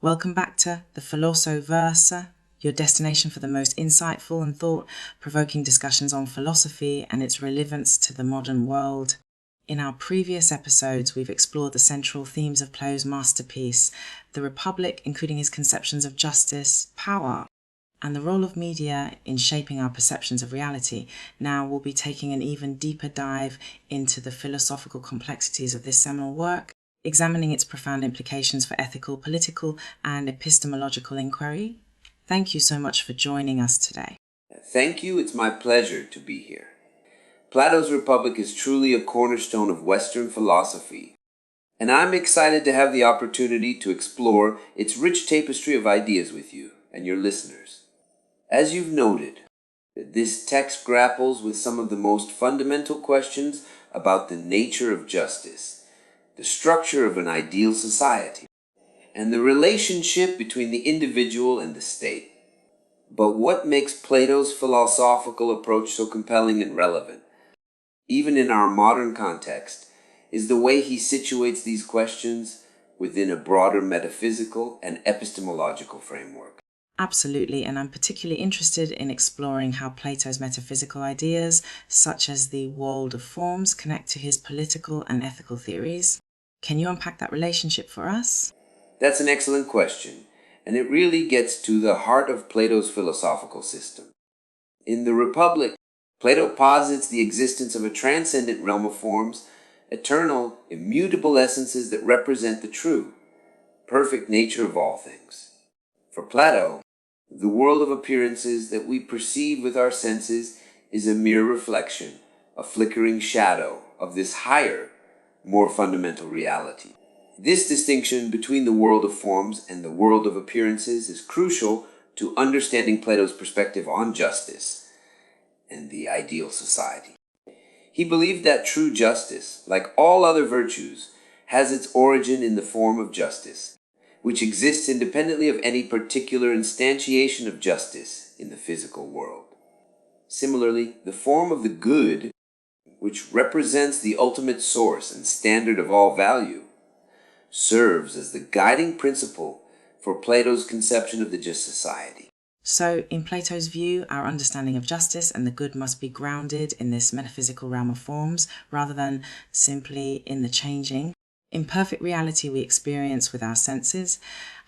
Welcome back to the Philosopher, your destination for the most insightful and thought-provoking discussions on philosophy and its relevance to the modern world. In our previous episodes, we've explored the central themes of Plato's masterpiece, the Republic, including his conceptions of justice, power, and the role of media in shaping our perceptions of reality. Now we'll be taking an even deeper dive into the philosophical complexities of this seminal work, examining its profound implications for ethical, political, and epistemological inquiry. Thank you so much for joining us today. Thank you. It's my pleasure to be here. Plato's Republic is truly a cornerstone of Western philosophy, and I'm excited to have the opportunity to explore its rich tapestry of ideas with you and your listeners. As you've noted, this text grapples with some of the most fundamental questions about the nature of justice, the structure of an ideal society, and the relationship between the individual and the state. But what makes Plato's philosophical approach so compelling and relevant, even in our modern context, is the way he situates these questions within a broader metaphysical and epistemological framework. Absolutely, and I'm particularly interested in exploring how Plato's metaphysical ideas, such as the world of forms, connect to his political and ethical theories. Can you unpack that relationship for us? That's an excellent question, and it really gets to the heart of Plato's philosophical system. In the Republic, Plato posits the existence of a transcendent realm of forms, eternal, immutable essences that represent the true, perfect nature of all things. For Plato, the world of appearances that we perceive with our senses is a mere reflection, a flickering shadow of this higher, more fundamental reality. This distinction between the world of forms and the world of appearances is crucial to understanding Plato's perspective on justice and the ideal society. He believed that true justice, like all other virtues, has its origin in the form of justice, which exists independently of any particular instantiation of justice in the physical world. Similarly, the form of the good, which represents the ultimate source and standard of all value, serves as the guiding principle for Plato's conception of the just society. So, in Plato's view, our understanding of justice and the good must be grounded in this metaphysical realm of forms, rather than simply in the changing, imperfect reality we experience with our senses.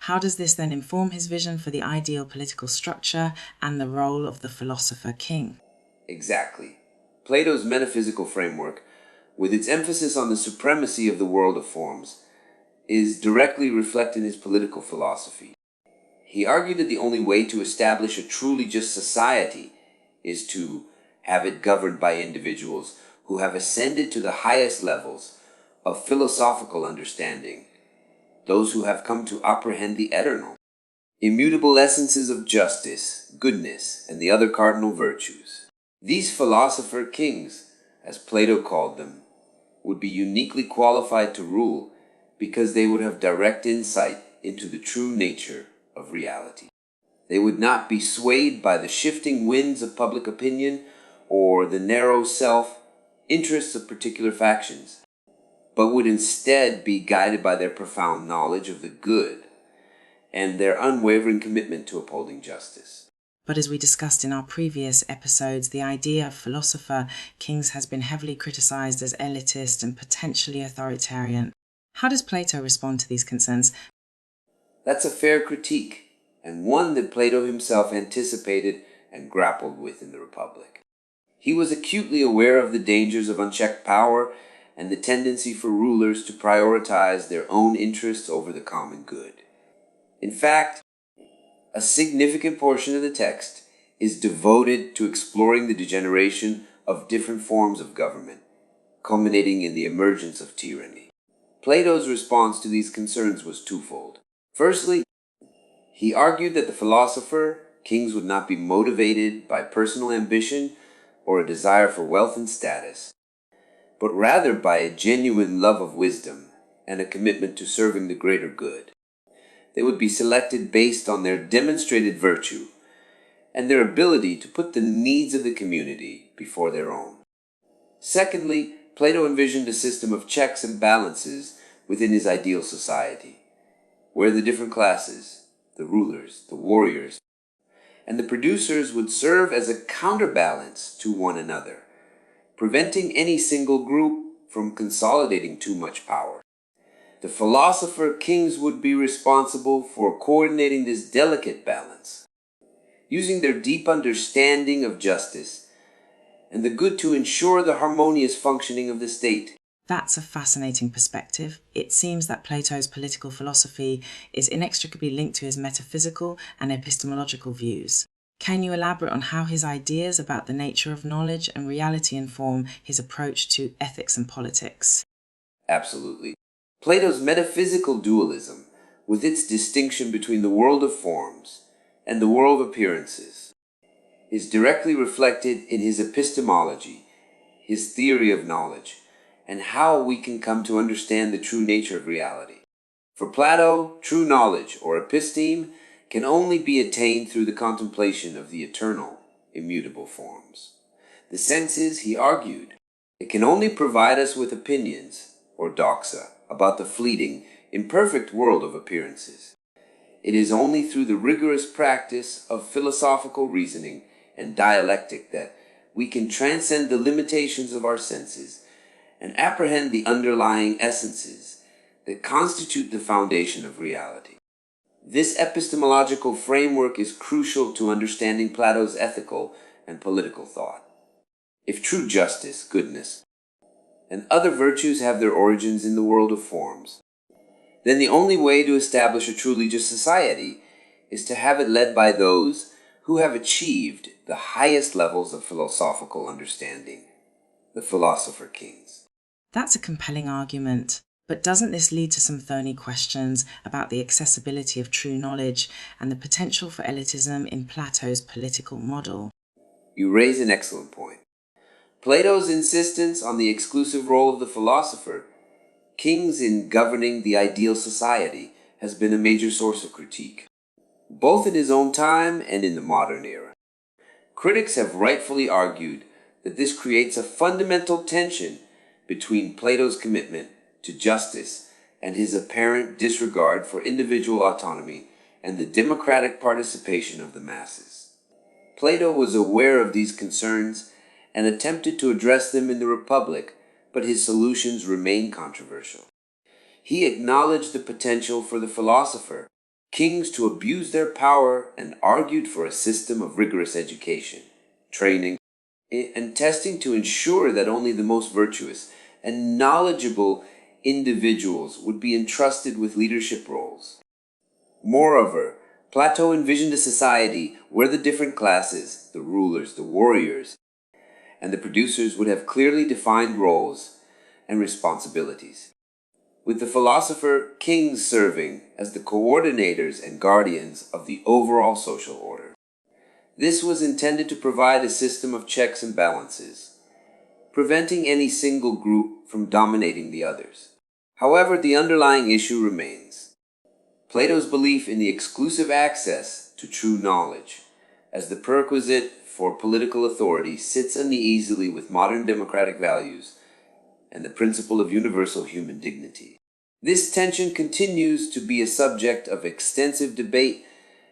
How does this then inform his vision for the ideal political structure and the role of the philosopher king? Exactly. Plato's metaphysical framework, with its emphasis on the supremacy of the world of forms, is directly reflected in his political philosophy. He argued that the only way to establish a truly just society is to have it governed by individuals who have ascended to the highest levels of philosophical understanding, those who have come to apprehend the eternal, immutable essences of justice, goodness, and the other cardinal virtues. These philosopher kings, as Plato called them, would be uniquely qualified to rule because they would have direct insight into the true nature of reality. They would not be swayed by the shifting winds of public opinion or the narrow self-interests of particular factions, but would instead be guided by their profound knowledge of the good and their unwavering commitment to upholding justice. But as we discussed in our previous episodes, the idea of philosopher kings has been heavily criticized as elitist and potentially authoritarian. How does Plato respond to these concerns? That's a fair critique, and one that Plato himself anticipated and grappled with in the Republic. He was acutely aware of the dangers of unchecked power and the tendency for rulers to prioritize their own interests over the common good. In fact, a significant portion of the text is devoted to exploring the degeneration of different forms of government, culminating in the emergence of tyranny. Plato's response to these concerns was twofold. Firstly, he argued that the philosopher kings would not be motivated by personal ambition or a desire for wealth and status, but rather by a genuine love of wisdom and a commitment to serving the greater good. They would be selected based on their demonstrated virtue and their ability to put the needs of the community before their own. Secondly, Plato envisioned a system of checks and balances within his ideal society, where the different classes, the rulers, the warriors, and the producers would serve as a counterbalance to one another, preventing any single group from consolidating too much power. The philosopher kings would be responsible for coordinating this delicate balance, using their deep understanding of justice and the good to ensure the harmonious functioning of the state. That's a fascinating perspective. It seems that Plato's political philosophy is inextricably linked to his metaphysical and epistemological views. Can you elaborate on how his ideas about the nature of knowledge and reality inform his approach to ethics and politics? Absolutely. Plato's metaphysical dualism, with its distinction between the world of forms and the world of appearances, is directly reflected in his epistemology, his theory of knowledge, and how we can come to understand the true nature of reality. For Plato, true knowledge, or episteme, can only be attained through the contemplation of the eternal, immutable forms. The senses, he argued, it can only provide us with opinions, or doxa, about the fleeting, imperfect world of appearances. It is only through the rigorous practice of philosophical reasoning and dialectic that we can transcend the limitations of our senses and apprehend the underlying essences that constitute the foundation of reality. This epistemological framework is crucial to understanding Plato's ethical and political thought. If true justice, goodness, and other virtues have their origins in the world of forms, then the only way to establish a truly just society is to have it led by those who have achieved the highest levels of philosophical understanding, the philosopher kings. That's a compelling argument, but doesn't this lead to some thorny questions about the accessibility of true knowledge and the potential for elitism in Plato's political model? You raise an excellent point. Plato's insistence on the exclusive role of the philosopher kings in governing the ideal society has been a major source of critique, both in his own time and in the modern era. Critics have rightfully argued that this creates a fundamental tension between Plato's commitment to justice and his apparent disregard for individual autonomy and the democratic participation of the masses. Plato was aware of these concerns and attempted to address them in the Republic, but his solutions remain controversial. He acknowledged the potential for the philosopher kings to abuse their power and argued for a system of rigorous education, training, and testing to ensure that only the most virtuous and knowledgeable individuals would be entrusted with leadership roles. Moreover, Plato envisioned a society where the different classes, the rulers, the warriors, and the producers would have clearly defined roles and responsibilities, with the philosopher kings serving as the coordinators and guardians of the overall social order. This was intended to provide a system of checks and balances, preventing any single group from dominating the others. However, the underlying issue remains Plato's belief in the exclusive access to true knowledge as the prerequisite for political authority sits uneasily with modern democratic values and the principle of universal human dignity. This tension continues to be a subject of extensive debate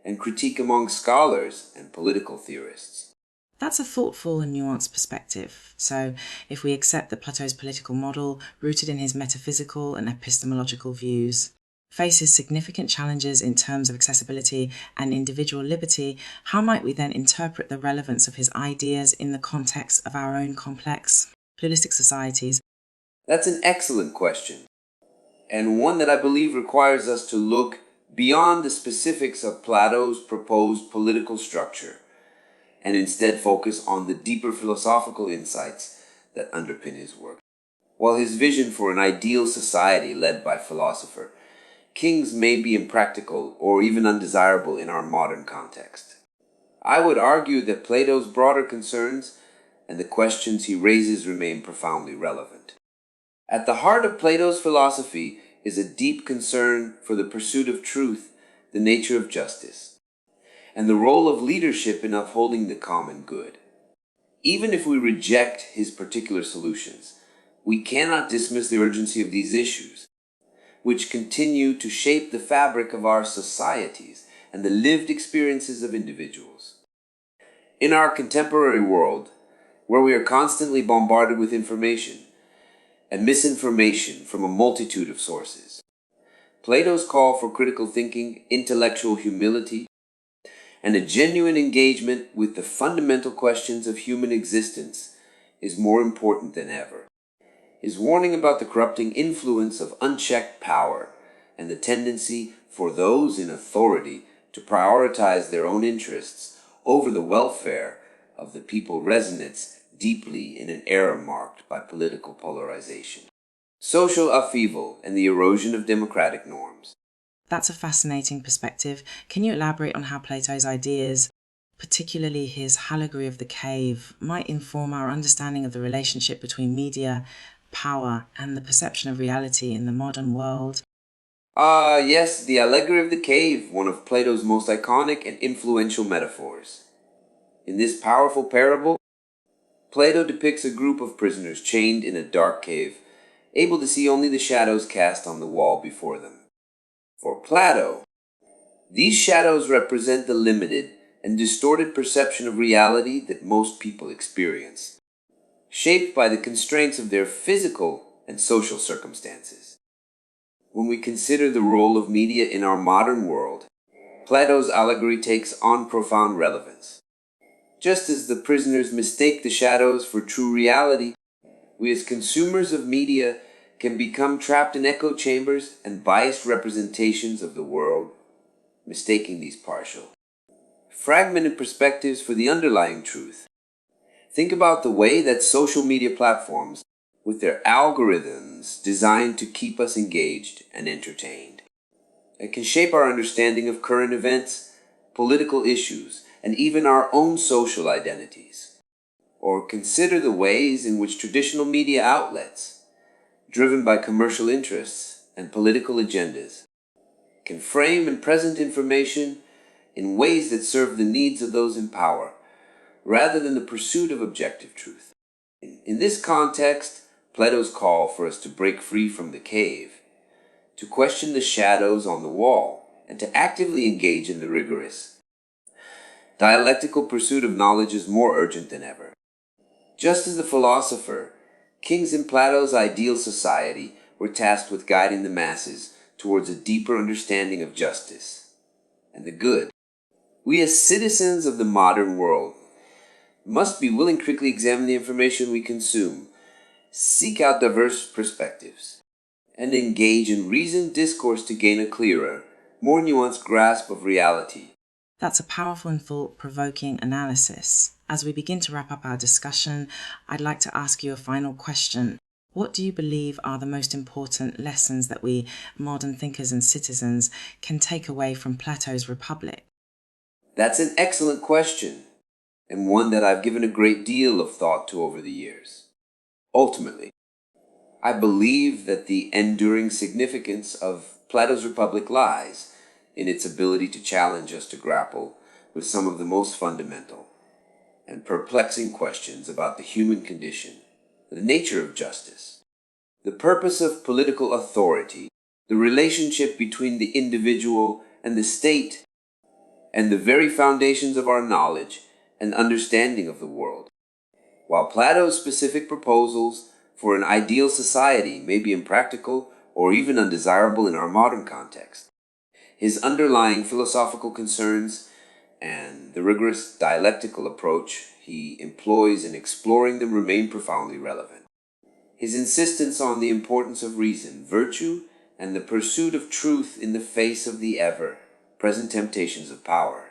and critique among scholars and political theorists. That's a thoughtful and nuanced perspective. So, if we accept that Plato's political model, rooted in his metaphysical and epistemological views, faces significant challenges in terms of accessibility and individual liberty, how might we then interpret the relevance of his ideas in the context of our own complex, pluralistic societies? That's an excellent question, and one that I believe requires us to look beyond the specifics of Plato's proposed political structure and instead focus on the deeper philosophical insights that underpin his work. While his vision for an ideal society led by philosopher kings may be impractical or even undesirable in our modern context, I would argue that Plato's broader concerns and the questions he raises remain profoundly relevant. At the heart of Plato's philosophy is a deep concern for the pursuit of truth, the nature of justice, and the role of leadership in upholding the common good. Even if we reject his particular solutions, we cannot dismiss the urgency of these issues. which continue to shape the fabric of our societies and the lived experiences of individuals. In our contemporary world, where we are constantly bombarded with information and misinformation from a multitude of sources, Plato's call for critical thinking, intellectual humility, and a genuine engagement with the fundamental questions of human existence is more important than ever. His warning about the corrupting influence of unchecked power and the tendency for those in authority to prioritize their own interests over the welfare of the people resonates deeply in an era marked by political polarization, social upheaval, and the erosion of democratic norms. That's a fascinating perspective. Can you elaborate on how Plato's ideas, particularly his allegory of the cave, might inform our understanding of the relationship between media, power, and the perception of reality in the modern world? Yes, the allegory of the cave, one of Plato's most iconic and influential metaphors. In this powerful parable, Plato depicts a group of prisoners chained in a dark cave, able to see only the shadows cast on the wall before them. For Plato, these shadows represent the limited and distorted perception of reality that most people experience, shaped by the constraints of their physical and social circumstances. When we consider the role of media in our modern world, Plato's allegory takes on profound relevance. Just as the prisoners mistake the shadows for true reality, we as consumers of media can become trapped in echo chambers and biased representations of the world, mistaking these partial, fragmented perspectives for the underlying truth. Think about the way that social media platforms, with their algorithms designed to keep us engaged and entertained, it can shape our understanding of current events, political issues, and even our own social identities. Or consider the ways in which traditional media outlets, driven by commercial interests and political agendas, can frame and present information in ways that serve the needs of those in power, rather than the pursuit of objective truth. In this context, Plato's call for us to break free from the cave, to question the shadows on the wall, and to actively engage in the rigorous, dialectical pursuit of knowledge is more urgent than ever. Just as the philosopher, kings in Plato's ideal society were tasked with guiding the masses towards a deeper understanding of justice and the good, we as citizens of the modern world must be willing to critically examine the information we consume, seek out diverse perspectives, and engage in reasoned discourse to gain a clearer, more nuanced grasp of reality. That's a powerful and thought-provoking analysis. As we begin to wrap up our discussion, I'd like to ask you a final question. What do you believe are the most important lessons that we modern thinkers and citizens can take away from Plato's Republic? That's an excellent question, and one that I've given a great deal of thought to over the years. Ultimately, I believe that the enduring significance of Plato's Republic lies in its ability to challenge us to grapple with some of the most fundamental and perplexing questions about the human condition, the nature of justice, the purpose of political authority, the relationship between the individual and the state, and the very foundations of our knowledge and understanding of the world. While Plato's specific proposals for an ideal society may be impractical or even undesirable in our modern context, his underlying philosophical concerns and the rigorous dialectical approach he employs in exploring them remain profoundly relevant. His insistence on the importance of reason, virtue, and the pursuit of truth in the face of the ever-present temptations of power,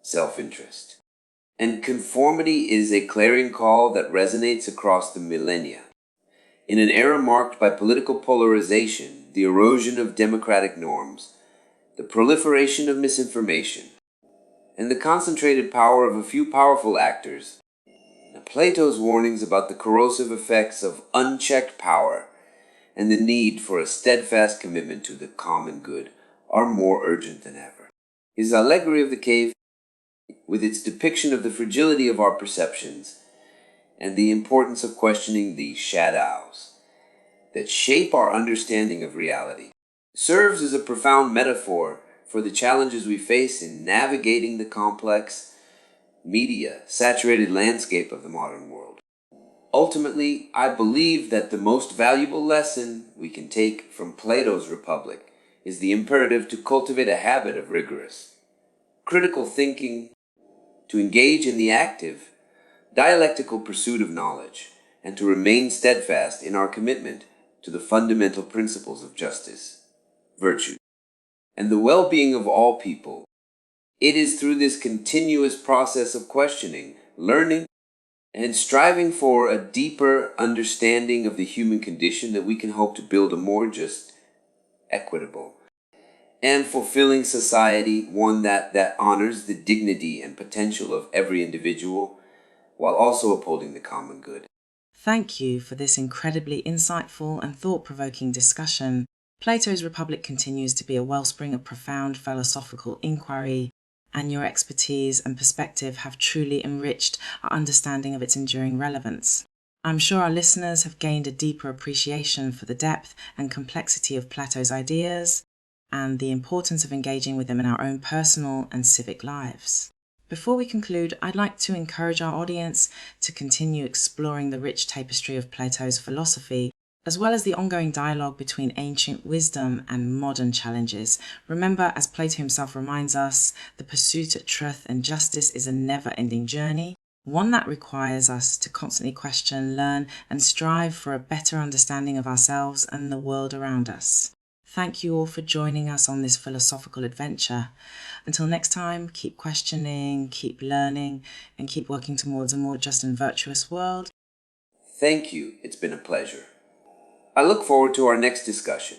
self-interest, and conformity is a clarion call that resonates across the millennia. In an era marked by political polarization, the erosion of democratic norms, the proliferation of misinformation, and the concentrated power of a few powerful actors, Plato's warnings about the corrosive effects of unchecked power and the need for a steadfast commitment to the common good are more urgent than ever. His allegory of the cave, with its depiction of the fragility of our perceptions and the importance of questioning the shadows that shape our understanding of reality, serves as a profound metaphor for the challenges we face in navigating the complex, media-saturated landscape of the modern world. Ultimately, I believe that the most valuable lesson we can take from Plato's Republic is the imperative to cultivate a habit of rigorous, critical thinking, to engage in the active, dialectical pursuit of knowledge, and to remain steadfast in our commitment to the fundamental principles of justice, virtue, and the well-being of all people. It is through this continuous process of questioning, learning, and striving for a deeper understanding of the human condition that we can hope to build a more just, equitable, and fulfilling society, one that honors the dignity and potential of every individual, while also upholding the common good. Thank you for this incredibly insightful and thought-provoking discussion. Plato's Republic continues to be a wellspring of profound philosophical inquiry, and your expertise and perspective have truly enriched our understanding of its enduring relevance. I'm sure our listeners have gained a deeper appreciation for the depth and complexity of Plato's ideas and the importance of engaging with them in our own personal and civic lives. Before we conclude, I'd like to encourage our audience to continue exploring the rich tapestry of Plato's philosophy, as well as the ongoing dialogue between ancient wisdom and modern challenges. Remember, as Plato himself reminds us, the pursuit of truth and justice is a never-ending journey, one that requires us to constantly question, learn, and strive for a better understanding of ourselves and the world around us. Thank you all for joining us on this philosophical adventure. Until next time, keep questioning, keep learning, and keep working towards a more just and virtuous world. Thank you. It's been a pleasure. I look forward to our next discussion.